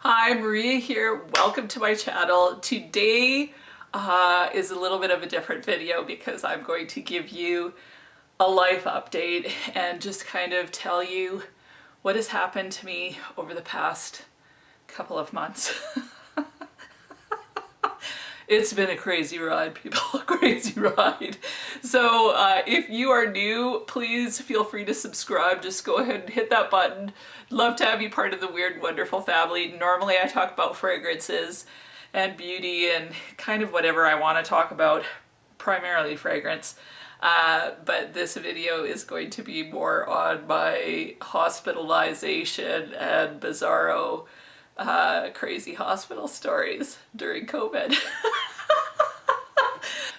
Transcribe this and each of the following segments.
Hi, Maria here. Welcome to my channel. Today is a little bit of a different video because I'm going to give you a life update and just kind of tell you what has happened to me over the past couple of months. It's been a crazy ride, people, a crazy ride. So if you are new, please feel free to subscribe. Just go ahead and hit that button. Love to have you part of the Weird Wonderful family. Normally I talk about fragrances and beauty and kind of whatever I want to talk about, primarily fragrance. But this video is going to be more on my hospitalization and bizarro crazy hospital stories during COVID.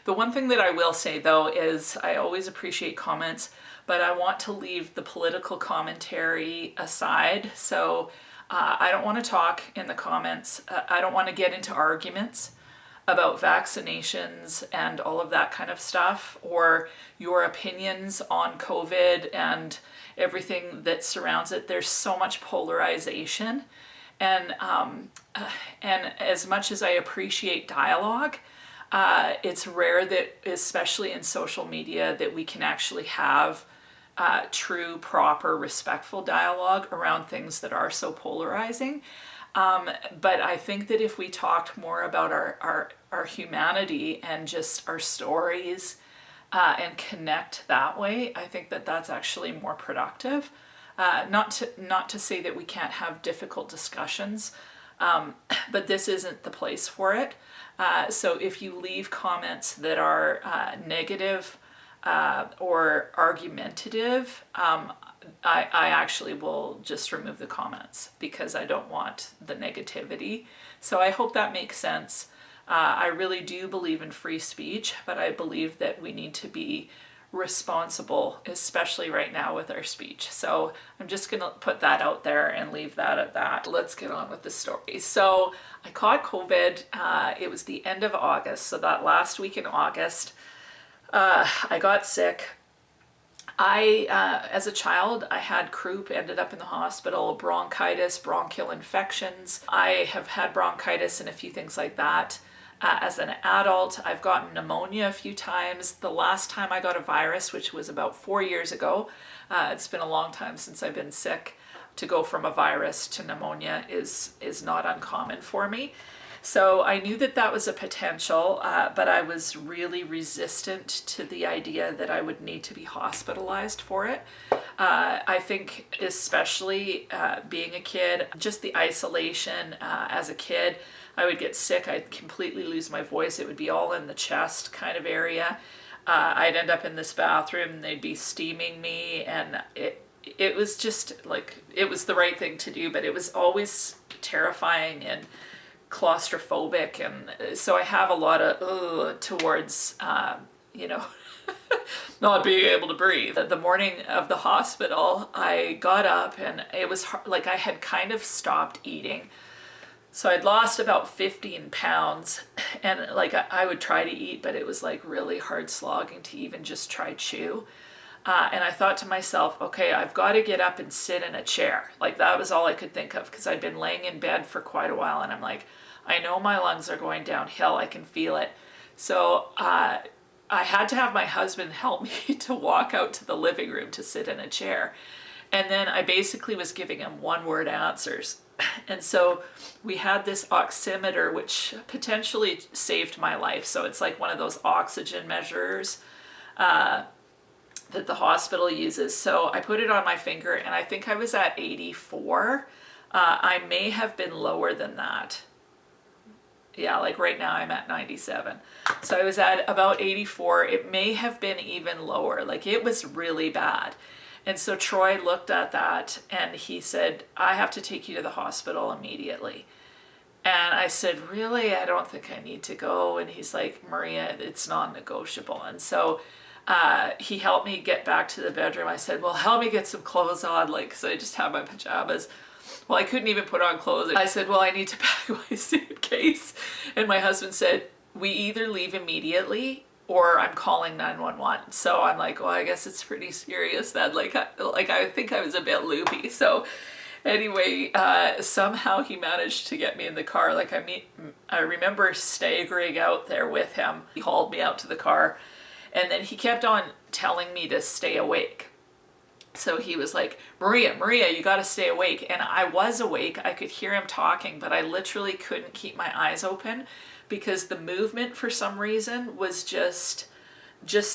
The one thing that I will say though is I always appreciate comments, but I want to leave the political commentary aside. So I don't want to talk in the comments. I don't want to get into arguments about vaccinations and all of that kind of stuff, or your opinions on COVID and everything that surrounds it. There's so much polarization. And as much as I appreciate dialogue, it's rare that, especially in social media, that we can actually have true, proper, respectful dialogue around things that are so polarizing. But I think that if we talked more about our humanity and just our stories and connect that way, I think that that's actually more productive. Not to say that we can't have difficult discussions, but this isn't the place for it. So if you leave comments that are negative or argumentative, I actually will just remove the comments because I don't want the negativity. So I hope that makes sense. I really do believe in free speech, but I believe that we need to be responsible, especially right now with our speech. So I'm just gonna put that out there and leave that at that. Let's get on with the story. So I caught COVID, it was the end of August, so that last week in August, I got sick. As a child, I had croup, ended up in the hospital, bronchitis, bronchial infections. I have had bronchitis and a few things like that. As an adult, I've gotten pneumonia a few times. The last time I got a virus, which was about 4 years ago, it's been a long time since I've been sick. To go from a virus to pneumonia is not uncommon for me. So I knew that that was a potential, but I was really resistant to the idea that I would need to be hospitalized for it. I think especially being a kid, just the isolation as a kid, I would get sick, I'd completely lose my voice, it would be all in the chest kind of area. I'd end up in this bathroom and they'd be steaming me, and it was just like, it was the right thing to do, but it was always terrifying and claustrophobic, and so I have a lot of towards you know, not being able to breathe. The morning of the hospital, I got up and it was hard, like I had kind of stopped eating. So I'd lost about 15 pounds, and like I would try to eat, but it was like really hard slogging to even just try chew. And I thought to myself, okay, I've got to get up and sit in a chair. Like that was all I could think of, because I'd been laying in bed for quite a while, and I'm like, I know my lungs are going downhill, I can feel it. So I had to have my husband help me to walk out to the living room to sit in a chair. And then I basically was giving him one-word answers. And so we had this oximeter, which potentially saved my life. So it's like one of those oxygen measures that the hospital uses. So I put it on my finger and I think I was at 84. I may have been lower than that. Yeah, like right now I'm at 97. So I was at about 84. It may have been even lower. Like it was really bad. And so Troy looked at that and he said, I have to take you to the hospital immediately. And I said, really? I don't think I need to go. And he's like, Maria, it's non-negotiable. And so he helped me get back to the bedroom. I said, well, help me get some clothes on, like, because I just have my pajamas. Well, I couldn't even put on clothes. I said, well, I need to pack my suitcase. And my husband said, we either leave immediately or I'm calling 911. So I'm like, well, I guess it's pretty serious then. Like I think I was a bit loopy. So Anyway, somehow he managed to get me in the car. Like, I remember staggering out there with him. He hauled me out to the car, and then he kept on telling me to stay awake. So he was like, Maria, you got to stay awake. And I was awake. I could hear him talking, but I literally couldn't keep my eyes open because the movement for some reason was just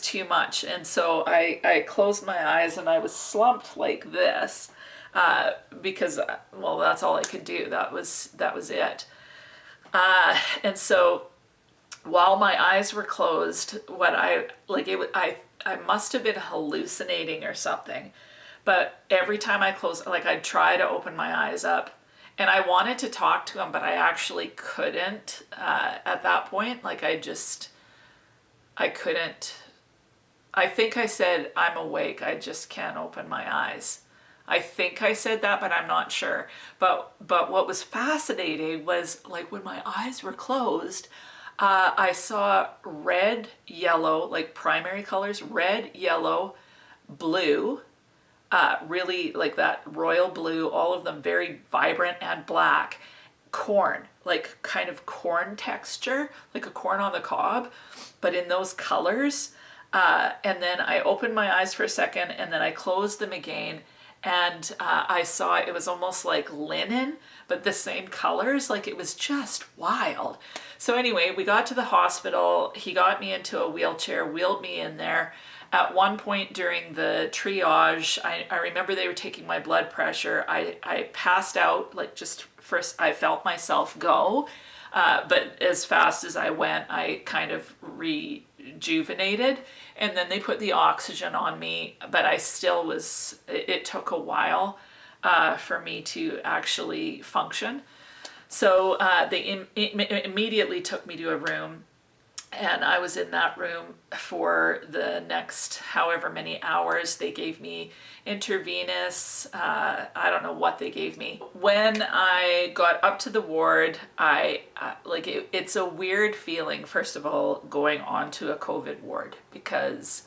too much. And so I closed my eyes and I was slumped like this because, well, that's all I could do. That was it. And so while my eyes were closed, I must have been hallucinating or something. But every time I closed, like, I'd try to open my eyes up, and I wanted to talk to him, but I actually couldn't at that point. Like, I couldn't. I think I said, I'm awake, I just can't open my eyes. I think I said that, but I'm not sure. But what was fascinating was, like, when my eyes were closed, I saw red, yellow, like primary colors, red, yellow, blue, really like that royal blue, all of them very vibrant, and black, corn, like kind of corn texture, like a corn on the cob, but in those colors. And then I opened my eyes for a second, and then I closed them again, and I saw it was almost like linen, but the same colors. Like, it was just wild. So anyway, we got to the hospital. He got me into a wheelchair, wheeled me in there. At one point during the triage, I remember they were taking my blood pressure. I passed out, like, just first I felt myself go, but as fast as I went, I kind of rejuvenated, and then they put the oxygen on me, but I still was, it took a while for me to actually function. So they immediately took me to a room, and I was in that room for the next however many hours. They gave me intravenous, I don't know what they gave me. When I got up to the ward, it's a weird feeling, first of all, going onto a COVID ward, because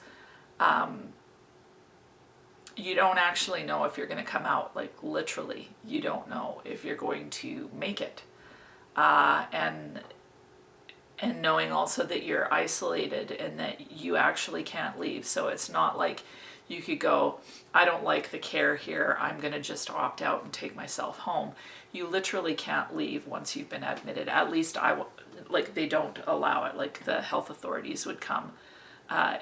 you don't actually know if you're going to come out. Like, literally, you don't know if you're going to make it. And knowing also that you're isolated and that you actually can't leave. So it's not like you could go, I don't like the care here, I'm going to just opt out and take myself home. You literally can't leave once you've been admitted. At least they don't allow it. Like, the health authorities would come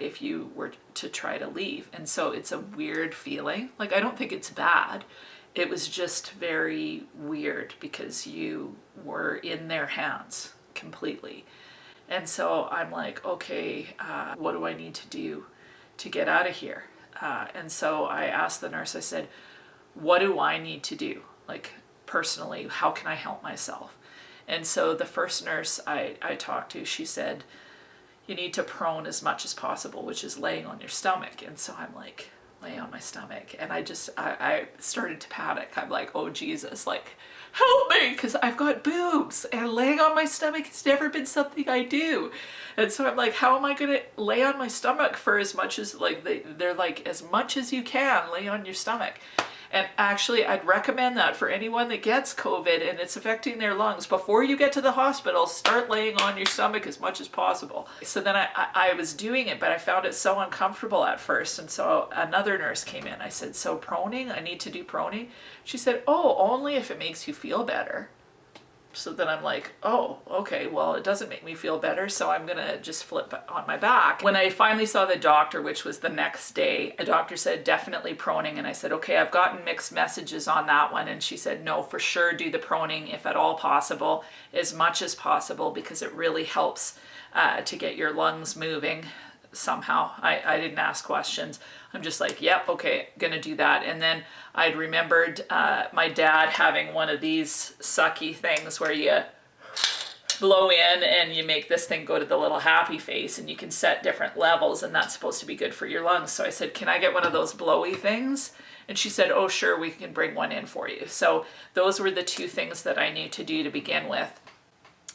if you were to try to leave. And so it's a weird feeling. Like, I don't think it's bad. It was just very weird because you were in their hands completely. And so I'm like, okay, what do I need to do to get out of here? And so I asked the nurse, I said, what do I need to do? Like, personally, how can I help myself? And so the first nurse I talked to, she said, you need to prone as much as possible, which is laying on your stomach. And so I'm like, lay on my stomach. And I started to panic. I'm like, oh Jesus, like, help me, because I've got boobs, and laying on my stomach has never been something I do. And so I'm like, how am I going to lay on my stomach for as much as, like, they're like, as much as you can, lay on your stomach. And actually, I'd recommend that for anyone that gets COVID and it's affecting their lungs. Before you get to the hospital, start laying on your stomach as much as possible. So then I was doing it, but I found it so uncomfortable at first. And so another nurse came in. I said, so proning? I need to do proning? She said, oh, only if it makes you feel better. So then I'm like, oh, okay, well, it doesn't make me feel better, so I'm gonna just flip on my back. When I finally saw the doctor, which was the next day, the doctor said, definitely proning. And I said, okay, I've gotten mixed messages on that one. And she said, no, for sure do the proning if at all possible, as much as possible, because it really helps to get your lungs moving somehow. I didn't ask questions. I'm just like, yep, okay, gonna do that. And then I'd remembered my dad having one of these sucky things where you blow in and you make this thing go to the little happy face, and you can set different levels, and that's supposed to be good for your lungs. So I said, can I get one of those blowy things? And she said, oh sure, we can bring one in for you. So those were the two things that I knew to do to begin with.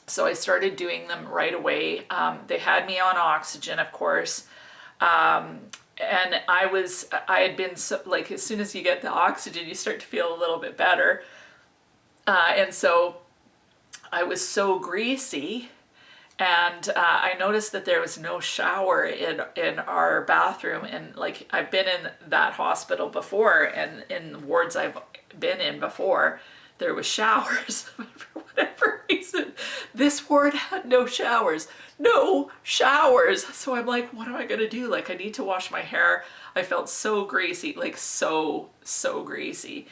So I started doing them right away. They had me on oxygen, of course. And I had been so, like, as soon as you get the oxygen, you start to feel a little bit better. And so I was so greasy, and I noticed that there was no shower in our bathroom. And like, I've been in that hospital before, and in the wards I've been in before, there was showers. But for whatever reason, this ward had no showers. No showers. So I'm like, what am I gonna do? Like, I need to wash my hair. I felt so greasy, like so greasy.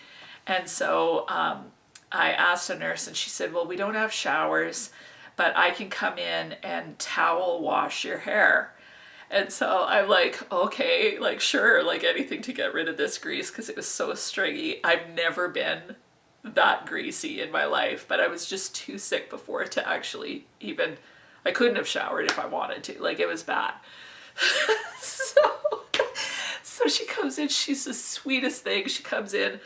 And so I asked a nurse, and she said, well, we don't have showers, but I can come in and towel wash your hair. And so I'm like, okay, like, sure, like anything to get rid of this grease, because it was so stringy. I've never been that greasy in my life, but I was just too sick before to actually even, I couldn't have showered if I wanted to. Like, it was bad. so, so she comes in, she's the sweetest thing. She comes in,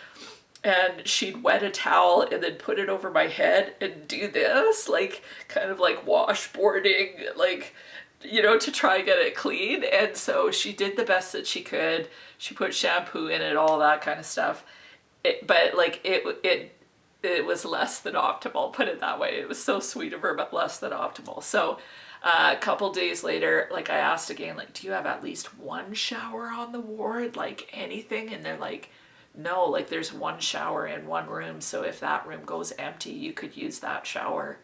and she'd wet a towel and then put it over my head and do this, like, kind of like washboarding, like, you know, to try and get it clean. And so she did the best that she could. She put shampoo in it, all that kind of stuff. But like, it was less than optimal, put it that way. It was so sweet of her, but less than optimal. So a couple days later, like, I asked again, like, do you have at least one shower on the ward, like anything? And they're like, no, like, there's one shower in one room, so if that room goes empty, you could use that shower.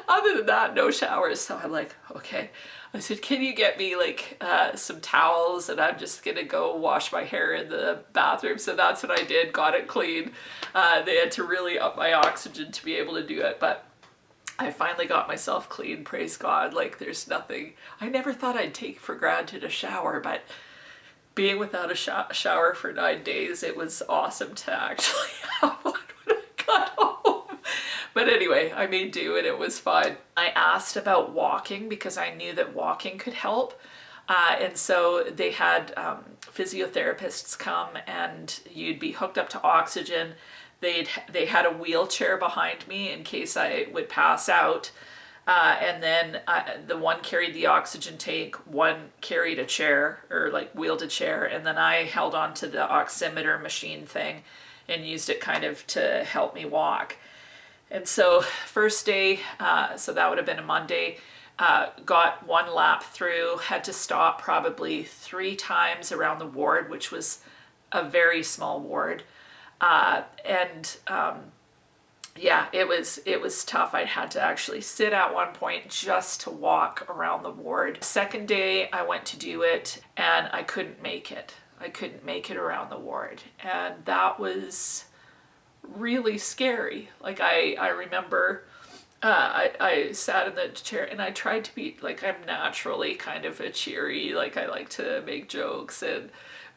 Other than that, no showers. So I'm like, okay. I said, can you get me like some towels, and I'm just gonna go wash my hair in the bathroom. So that's what I did, got it clean. They had to really up my oxygen to be able to do it, but I finally got myself clean, praise God. Like, there's nothing, I never thought I'd take for granted a shower, but being without a shower for 9 days, it was awesome to actually have one when I got home. But anyway, I made do, and it was fine. I asked about walking because I knew that walking could help. And so they had physiotherapists come, and you'd be hooked up to oxygen. They had a wheelchair behind me in case I would pass out. And then the one carried the oxygen tank, one carried a chair, or like wheeled a chair, and then I held on to the oximeter machine thing and used it kind of to help me walk. And so first day, so that would have been a Monday, got one lap through, had to stop probably 3 times around the ward, which was a very small ward. Yeah, it was tough. I had to actually sit at one point just to walk around the ward. Second day I went to do it, and I couldn't make it. I couldn't make it around the ward, and that was really scary. Like, I remember I sat in the chair, and I tried to be, like, I'm naturally kind of a cheery, like, I like to make jokes and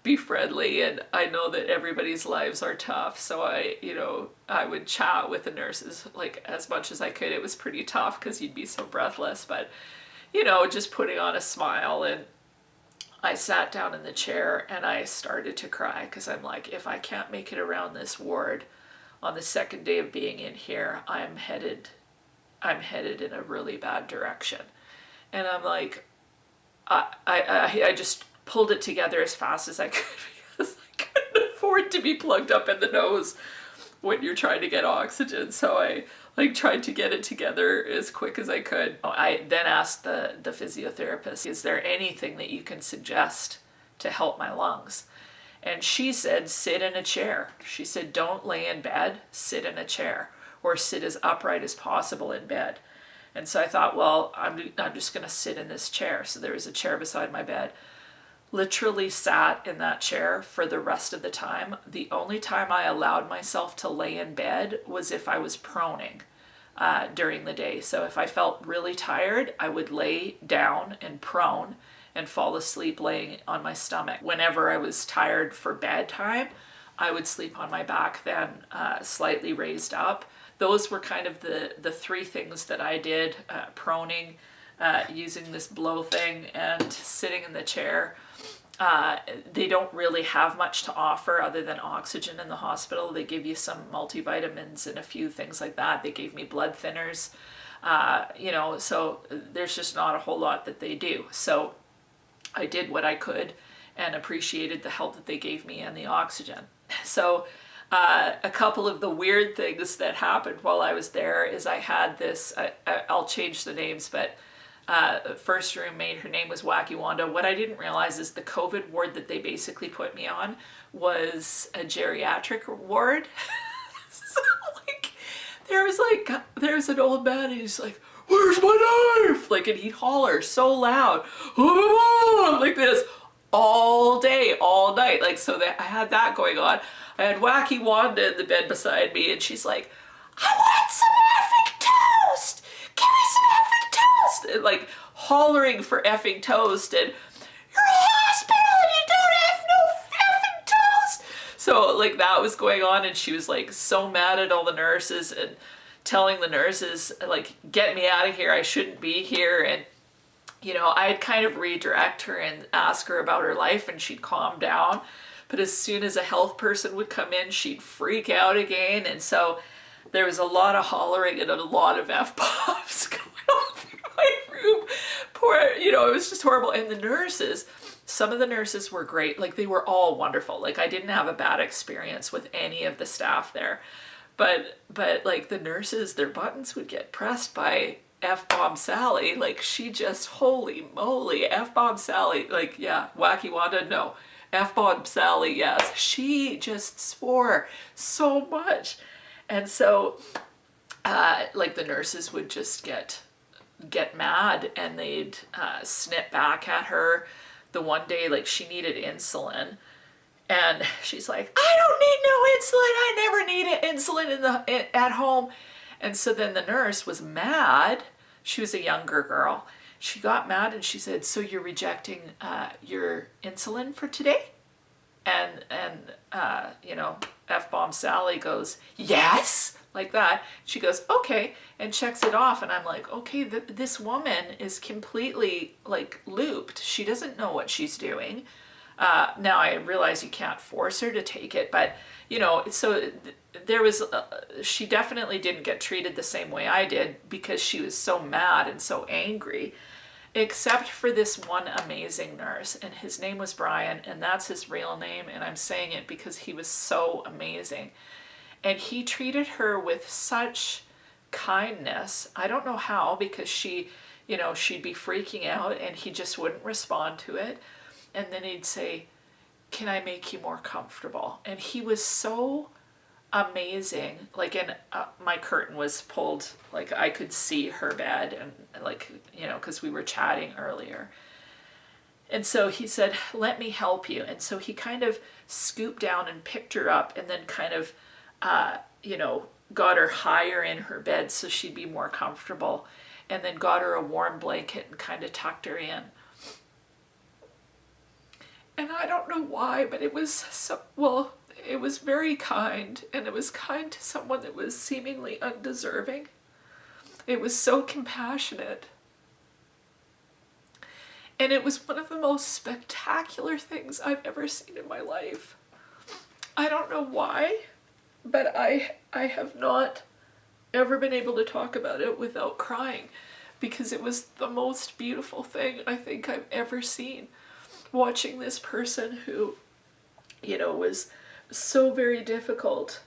be friendly, and I know that everybody's lives are tough, so I would chat with the nurses like as much as I could. It was pretty tough because you'd be so breathless, but just putting on a smile. And I sat down in the chair and I started to cry because I'm like, if I can't make it around this ward on the second day of being in here, I'm headed in a really bad direction. And I'm like, I just pulled it together as fast as I could because I couldn't afford to be plugged up in the nose when you're trying to get oxygen. So I tried to get it together as quick as I could. I then asked the physiotherapist, is there anything that you can suggest to help my lungs? And she said, sit in a chair. She said, don't lay in bed, sit in a chair, or sit as upright as possible in bed. And so I thought, well, I'm just gonna sit in this chair. So there was a chair beside my bed. Literally sat in that chair for the rest of the time. The only time I allowed myself to lay in bed was if I was proning during the day. So if I felt really tired, I would lay down and prone and fall asleep laying on my stomach. Whenever I was tired for bedtime, I would sleep on my back then, slightly raised up. Those were kind of the 3 things that I did, proning, using this blow thing, and sitting in the chair. They don't really have much to offer other than oxygen in the hospital. They give you some multivitamins and a few things like that. They gave me blood thinners, so there's just not a whole lot that they do. So I did what I could and appreciated the help that they gave me and the oxygen. So a couple of the weird things that happened while I was there is I had this, I'll change the names, but first roommate, her name was Wacky Wanda. What I didn't realize is the COVID ward that they basically put me on was a geriatric ward. So like, there's an old man and he's like, "Where's my knife?" Like, and he'd holler so loud, like this, all day, all night. Like, so that I had that going on. I had Wacky Wanda in the bed beside me, and she's like, "I want some effing toast! Give me some effing toast!" And like hollering for effing toast, and "You're a hospital and you don't have no effing toast!" So like that was going on, and she was like so mad at all the nurses and telling the nurses like, "Get me out of here, I shouldn't be here." And you know, I'd kind of redirect her and ask her about her life, and she'd calm down. But as soon as a health person would come in, she'd freak out again. And so there was a lot of hollering and a lot of F-bombs going on in my room. Poor, you know, it was just horrible. And the nurses, some of the nurses were great. Like, they were all wonderful. Like, I didn't have a bad experience with any of the staff there. But like the nurses, their buttons would get pressed by F-bomb Sally. Like, she just, holy moly, F-bomb Sally. Like, yeah, Wacky Wanda, no. F-bomb Sally, yes. She just swore so much. And so, like, the nurses would just get mad, and they'd snip back at her. The one day, like, she needed insulin, and she's like, "I don't need no insulin. I never needed insulin at home." And so then the nurse was mad. She was a younger girl. She got mad and she said, "So you're rejecting your insulin for today?" And you know, F-bomb Sally goes, "Yes," like that. She goes, "Okay," and checks it off. And I'm like, okay, this woman is completely like looped. She doesn't know what she's doing. Now I realize you can't force her to take it, but you know, so there was, she definitely didn't get treated the same way I did because she was so mad and so angry, except for this one amazing nurse, and his name was Brian, and that's his real name, and I'm saying it because he was so amazing. And he treated her with such kindness. I don't know how, because she, you know, she'd be freaking out and he just wouldn't respond to it. And then he'd say, "Can I make you more comfortable?" And he was so amazing. Like, and my curtain was pulled, like I could see her bed, and like, you know, because we were chatting earlier. And so he said, "Let me help you." And so he kind of scooped down and picked her up, and then kind of, you know, got her higher in her bed so she'd be more comfortable, and then got her a warm blanket and kind of tucked her in. And I don't know why, but it was so, well, it was very kind, and it was kind to someone that was seemingly undeserving. It was so compassionate. And it was one of the most spectacular things I've ever seen in my life. I don't know why, but I have not ever been able to talk about it without crying, because it was the most beautiful thing I think I've ever seen. Watching this person who, you know, was so very difficult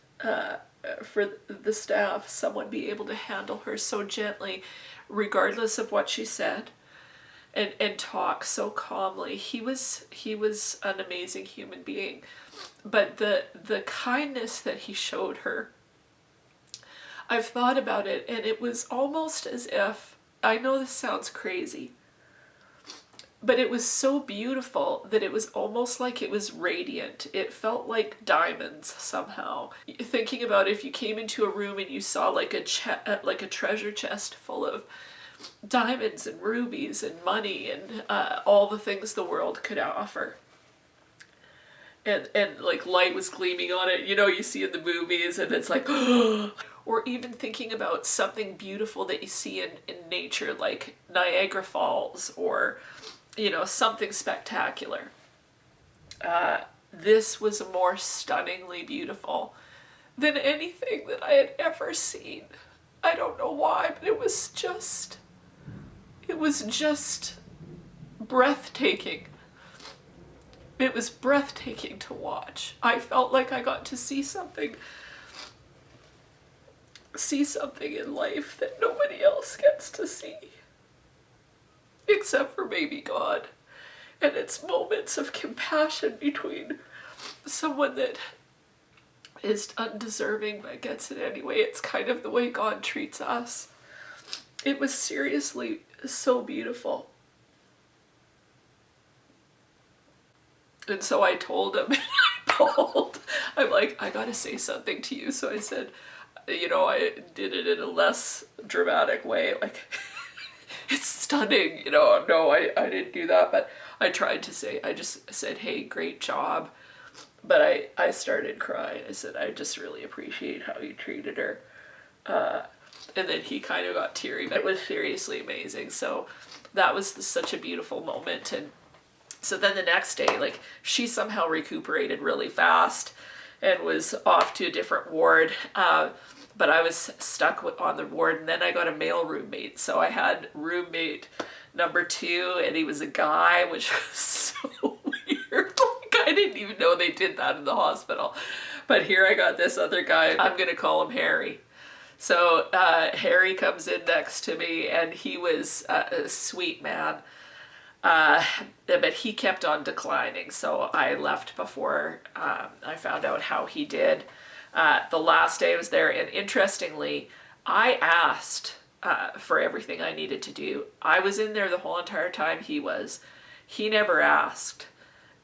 for the staff, someone be able to handle her so gently, regardless of what she said, and talk so calmly. He was an amazing human being. But the kindness that he showed her, I've thought about it, and it was almost as if, I know this sounds crazy, but it was so beautiful that it was almost like it was radiant. It felt like diamonds somehow. Thinking about if you came into a room and you saw like a treasure chest full of diamonds and rubies and money and all the things the world could offer. And like light was gleaming on it, you know, you see in the movies, and it's like, or even thinking about something beautiful that you see in nature, like Niagara Falls, or you know, something spectacular. This was more stunningly beautiful than anything that I had ever seen. I don't know why, but it was just breathtaking. It was breathtaking to watch. I felt like I got to see something in life that nobody else gets to see. Except for maybe God. And it's moments of compassion between someone that is undeserving but gets it anyway. It's kind of the way God treats us. It was seriously so beautiful. And so I told him, I'm like, I gotta say something to you. So I said, you know, I did it in a less dramatic way, like, it's stunning, you know. No, I didn't do that, but I tried to say, I just said, hey, great job. But I started crying. I said, I just really appreciate how you treated her. And then he kind of got teary, but it was seriously amazing. So that was such a beautiful moment. And so then the next day, like, she somehow recuperated really fast and was off to a different ward. But I was stuck on the ward, and then I got a male roommate. So I had roommate number 2, and he was a guy, which was so weird. Like, I didn't even know they did that in the hospital. But here I got this other guy. I'm going to call him Harry. So Harry comes in next to me, and he was a sweet man. But he kept on declining, so I left before I found out how he did. The last day I was there, and interestingly, I asked for everything I needed to do. I was in there the whole entire time he was. He never asked,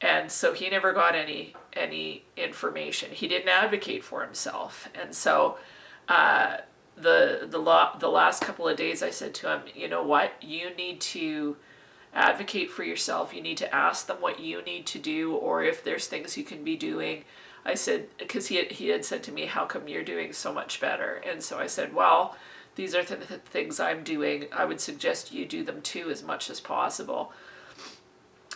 and so he never got any information. He didn't advocate for himself, and so the last couple of days I said to him, you know what, you need to advocate for yourself. You need to ask them what you need to do, or if there's things you can be doing. I said, because he had said to me, how come you're doing so much better? And so I said, well, these are the things I'm doing. I would suggest you do them too, as much as possible.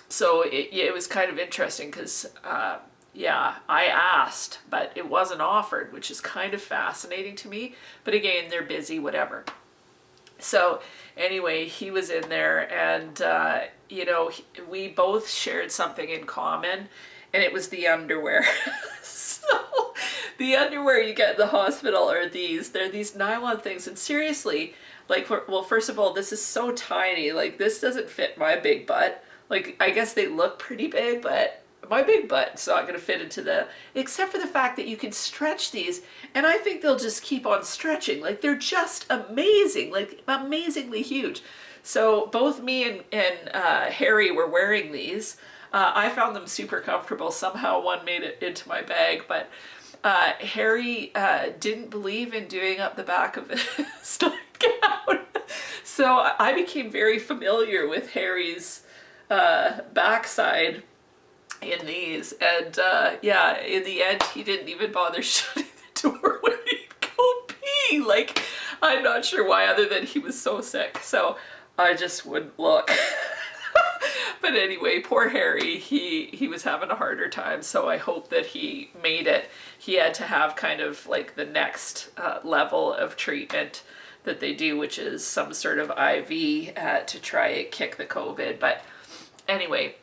So it was kind of interesting because, yeah, I asked, but it wasn't offered, which is kind of fascinating to me. But again, they're busy, whatever. So anyway, he was in there, and, you know, we both shared something in common, and it was the underwear. So the underwear you get in the hospital are they're these nylon things, and seriously, like, well, first of all, this is so tiny, like, this doesn't fit my big butt. Like, I guess they look pretty big, but my big butt's not going to fit into except for the fact that you can stretch these, and I think they'll just keep on stretching. Like, they're just amazing, like, amazingly huge. So both me and Harry were wearing these. I found them super comfortable. Somehow one made it into my bag, but Harry didn't believe in doing up the back of his nightgown. So I became very familiar with Harry's backside in these, and yeah, in the end he didn't even bother shutting the door when he'd go pee. Like, I'm not sure why, other than he was so sick, so I just wouldn't look. But anyway, poor Harry, he was having a harder time, so I hope that he made it. He had to have kind of like the next level of treatment that they do, which is some sort of IV to try and kick the COVID. But anyway,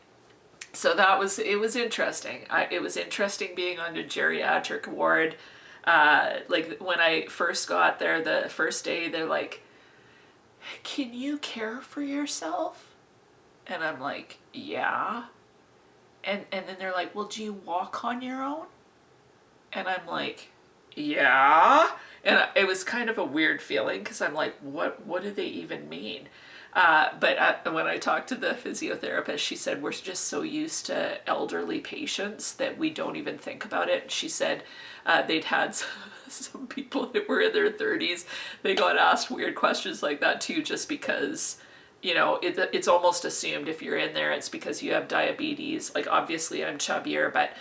so it was interesting. It was interesting being on a geriatric ward. Like, when I first got there, the first day, they're like, can you care for yourself? And I'm like, yeah. And then they're like, well, do you walk on your own? And I'm like, yeah. And it was kind of a weird feeling, because I'm like, what do they even mean? But when I talked to the physiotherapist, she said, we're just so used to elderly patients that we don't even think about it. She said they'd had some people that were in their 30s. They got asked weird questions like that too, just because, you know, it's almost assumed if you're in there, it's because you have diabetes. Like, obviously I'm chubbier, but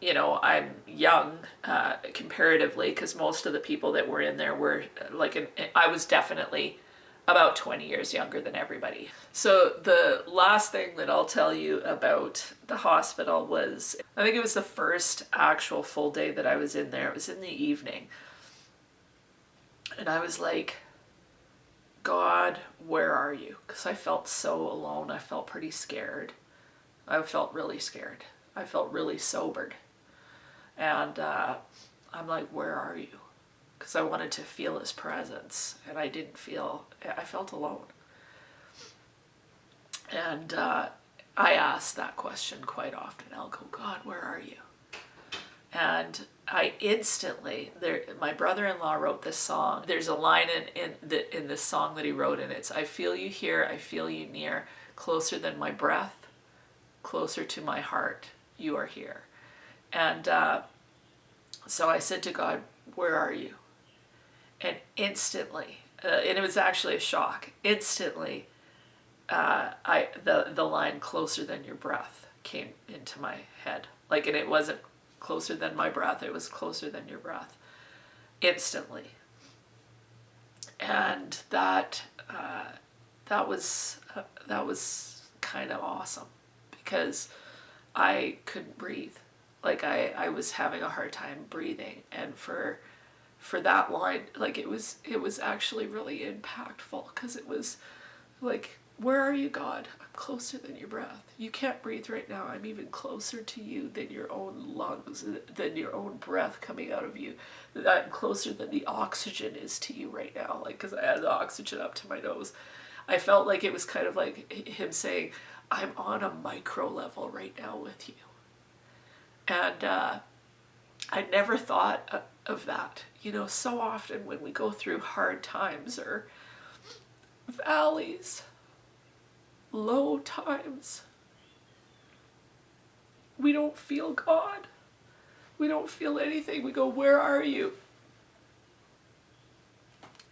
you know, I'm young comparatively, because most of the people that were in there were like, I was definitely about 20 years younger than everybody. So the last thing that I'll tell you about the hospital was, I think it was the first actual full day that I was in there. It was in the evening. And I was like, God, where are you? Because I felt so alone. I felt pretty scared. I felt really scared. I felt really sobered. And I'm like, where are you? Because I wanted to feel his presence, and I felt alone. And I ask that question quite often. I'll go, God, where are you? And I instantly, my brother-in-law wrote this song. There's a line in this song that he wrote, and it's, I feel you here, I feel you near, closer than my breath, closer to my heart, you are here. And so I said to God, where are you? And instantly, and it was actually a shock, instantly, the line closer than your breath came into my head. Like, and it wasn't closer than my breath, it was closer than your breath. Instantly. And that was kind of awesome, because I couldn't breathe. Like, I was having a hard time breathing, and for that line, like, it was actually really impactful, because it was like, where are you, God? I'm closer than your breath. You can't breathe right now. I'm even closer to you than your own lungs, than your own breath coming out of you. I'm closer than the oxygen is to you right now. Like, because I had the oxygen up to my nose. I felt like it was kind of like him saying, I'm on a micro level right now with you. And I never thought of that. You know, so often when we go through hard times or valleys, low times, we don't feel God. We don't feel anything. We go, where are you?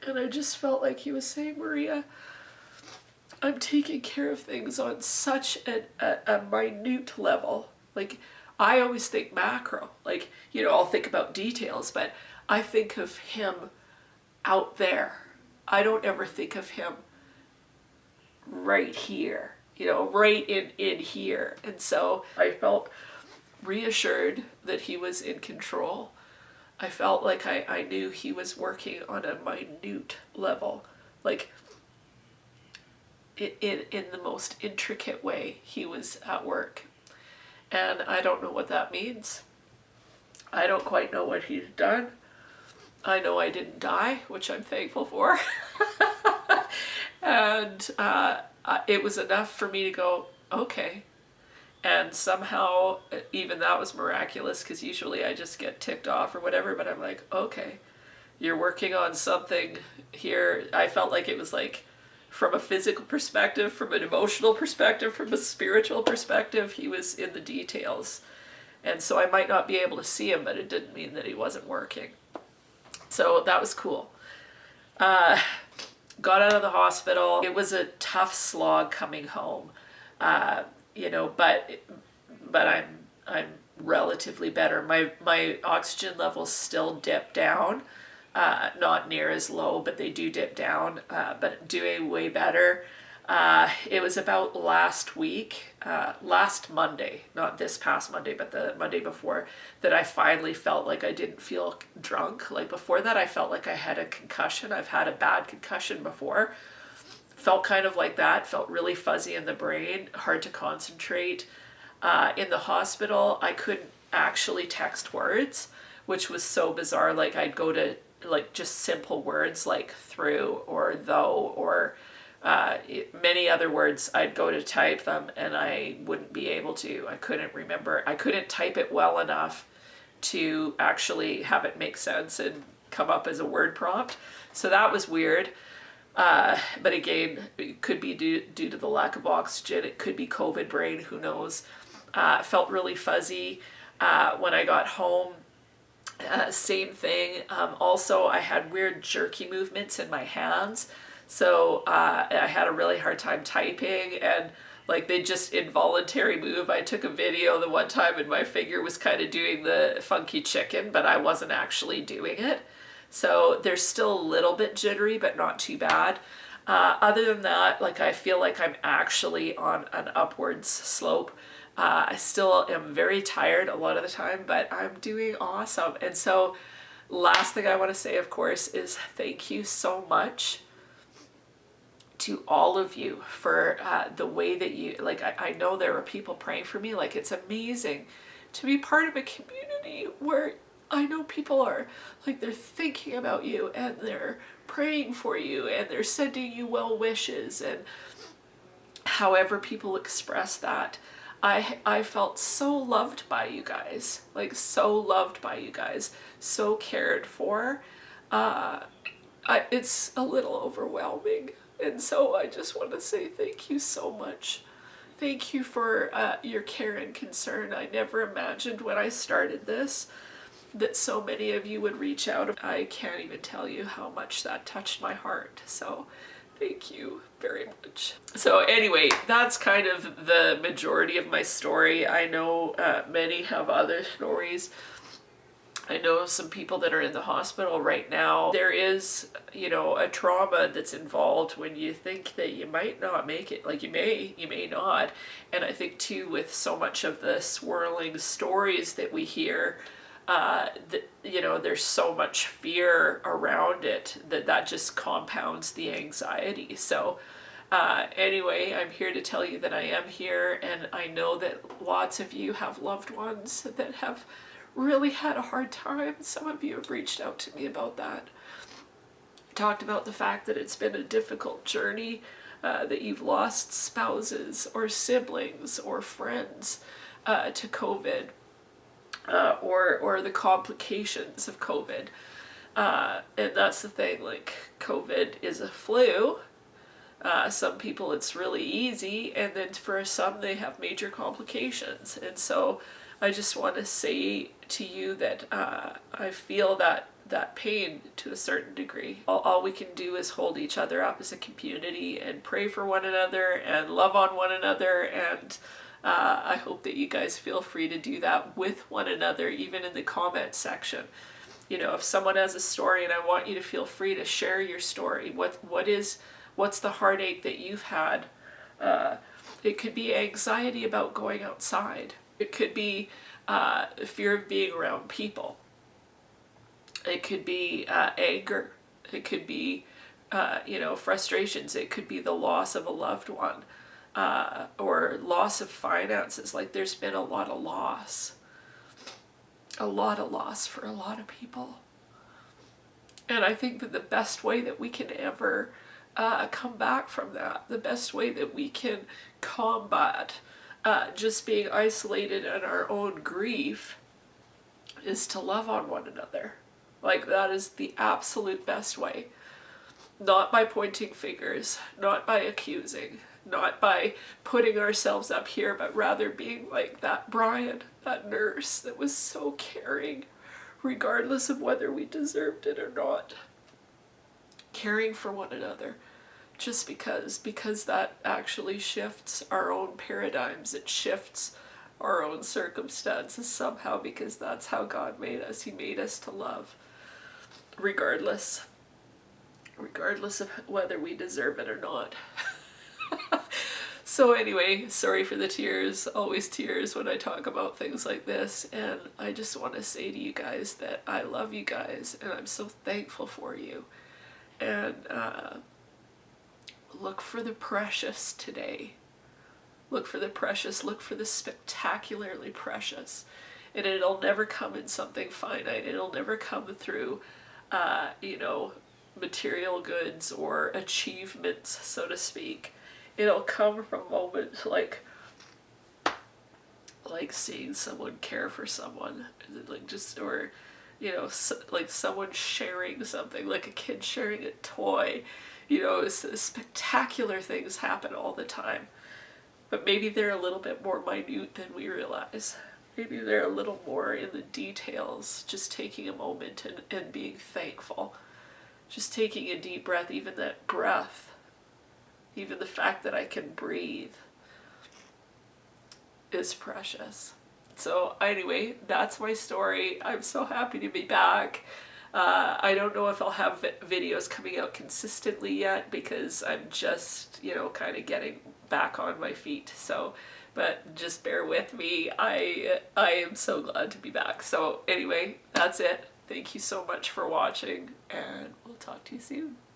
And I just felt like he was saying, Maria, I'm taking care of things on such a minute level. Like, I always think macro. Like, you know, I'll think about details, but I think of him out there. I don't ever think of him right here, you know, right in here. And so I felt reassured that he was in control. I felt like I knew he was working on a minute level, like in the most intricate way he was at work. And I don't know what that means. I don't quite know what he's done. I know I didn't die, which I'm thankful for. And it was enough for me to go, okay. And somehow, even that was miraculous, because usually I just get ticked off or whatever, but I'm like, okay, you're working on something here. I felt like it was like, from a physical perspective, from an emotional perspective, from a spiritual perspective, he was in the details. And so I might not be able to see him, but it didn't mean that he wasn't working. So that was cool. Got out of the hospital. It was a tough slog coming home, you know, but I'm relatively better. My oxygen levels still dip down, not near as low, but they do dip down, but doing way better. It was about last Monday, not this past Monday, but the Monday before, that I finally felt like I didn't feel drunk. Like, before that, I felt like I had a concussion. I've had a bad concussion before. Felt kind of like that, felt really fuzzy in the brain, hard to concentrate. In the hospital, I couldn't actually text words, which was so bizarre. Like, I'd go to, like, just simple words like through or though or many other words, I'd go to type them and I wouldn't be able to. I couldn't remember. I couldn't type it well enough to actually have it make sense and come up as a word prompt. So that was weird. But again, it could be due to the lack of oxygen. It could be COVID brain, who knows. Felt really fuzzy when I got home. Same thing. Also, I had weird jerky movements in my hands. So I had a really hard time typing, and like, they just involuntary move. I took a video the one time and my finger was kind of doing the funky chicken, but I wasn't actually doing it. So they're still a little bit jittery, but not too bad. Other than that, like, I feel like I'm actually on an upwards slope. I still am very tired a lot of the time, but I'm doing awesome. And so last thing I want to say, of course, is thank you so much to all of you for the way that you, like, I know there are people praying for me. Like, it's amazing to be part of a community where I know people are, like, they're thinking about you and they're praying for you and they're sending you well wishes, and however people express that. I felt so loved by you guys, like so loved by you guys, so cared for. It's a little overwhelming. And so I just want to say thank you so much. Thank you for your care and concern. I never imagined when I started this that so many of you would reach out. I can't even tell you how much that touched my heart. So thank you very much. So anyway, that's kind of the majority of my story. I know many have other stories. I know some people that are in the hospital right now. There is, you know, a trauma that's involved when you think that you might not make it. Like, you may not. And I think too, with so much of the swirling stories that we hear, that, you know, there's so much fear around it that just compounds the anxiety. So anyway, I'm here to tell you that I am here, and I know that lots of you have loved ones that have really had a hard time. Some of you have reached out to me about that. Talked about the fact that it's been a difficult journey, that you've lost spouses or siblings or friends to COVID, or the complications of COVID. And that's the thing, like, COVID is a flu. Some people it's really easy, and then for some they have major complications. And so I just want to say to you that I feel that pain to a certain degree. All we can do is hold each other up as a community and pray for one another and love on one another. And I hope that you guys feel free to do that with one another, even in the comment section. You know, if someone has a story, and I want you to feel free to share your story. What's the heartache that you've had? It could be anxiety about going outside. It could be fear of being around people. It could be anger. It could be, you know, frustrations. It could be the loss of a loved one, or loss of finances. Like, there's been a lot of loss. A lot of loss for a lot of people. And I think that the best way that we can ever come back from that, the best way that we can combat just being isolated in our own grief, is to love on one another. Like, that is the absolute best way. Not by pointing fingers, not by accusing, not by putting ourselves up here, but rather being like that Brian, that nurse that was so caring, regardless of whether we deserved it or not. Caring for one another. Just because that actually shifts our own paradigms. It shifts our own circumstances somehow, because that's how God made us. He made us to love, regardless of whether we deserve it or not. So anyway, sorry for the tears. Always tears when I talk about things like this. And I just want to say to you guys that I love you guys, and I'm so thankful for you. And look for the precious today. Look for the precious. Look for the spectacularly precious. And it'll never come in something finite. It'll never come through, you know, material goods or achievements, so to speak. It'll come from moments like seeing someone care for someone, like, just, or, you know, like someone sharing something, like a kid sharing a toy. You know, spectacular things happen all the time, but maybe they're a little bit more minute than we realize. Maybe they're a little more in the details, just taking a moment and being thankful. Just taking a deep breath, even that breath, even the fact that I can breathe is precious. So anyway, that's my story. I'm so happy to be back. I don't know if I'll have videos coming out consistently yet, because I'm just, you know, kind of getting back on my feet. So, but just bear with me. I am so glad to be back. So anyway, that's it. Thank you so much for watching, and we'll talk to you soon.